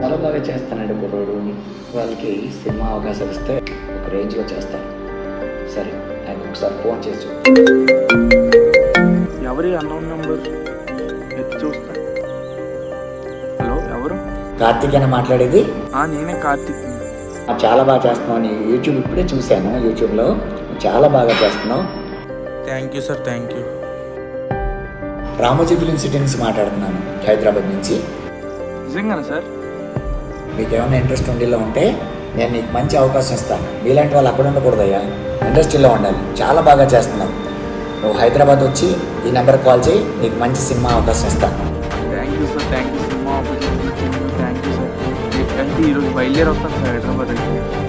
చాలా బాగా చేస్తానండి కుర్రోడు. వాళ్ళకి సినిమా అవకాశాలు ఇస్తే ఒక రేంజ్లో చేస్తాను. సరే, ఆయన ఒకసారి ఫోన్ చేసి చెప్పు. ఎవరి అన్నోన్ నెంబర్ ఎత్తి చూస్తా. హలో, ఎవరు? కార్తీక్ అని మాట్లాడేది. నేనే కార్తీక్. చాలా బాగా చేస్తున్నావు. నీ యూట్యూబ్ ఇప్పుడే చూశాను. యూట్యూబ్లో చాలా బాగా చేస్తున్నావు. Thank you sir, thank you. Ramoji film city నుంచి మాట్లాడుతున్నాను, హైదరాబాద్ నుంచి. నిజంగానే సార్? మీకు ఏమైనా ఇంట్రెస్ట్ ఉండేలా ఉంటే నేను నీకు మంచి అవకాశం ఇస్తాను. మీలాంటి వాళ్ళు అక్కడ ఉండకూడదయ్యా, ఇండస్ట్రీలో ఉండాలి. చాలా బాగా చేస్తున్నావు. నువ్వు హైదరాబాద్ వచ్చి ఈ నెంబర్కి కాల్ చేయి, నీకు మంచి సినిమా అవకాశం ఇస్తాను. Thank you sir, thank you. Cinema opportunity thank you sir. అంటే ఈరోజు బయలుదేరి వస్తాను సార్ హైదరాబాద్ అయితే.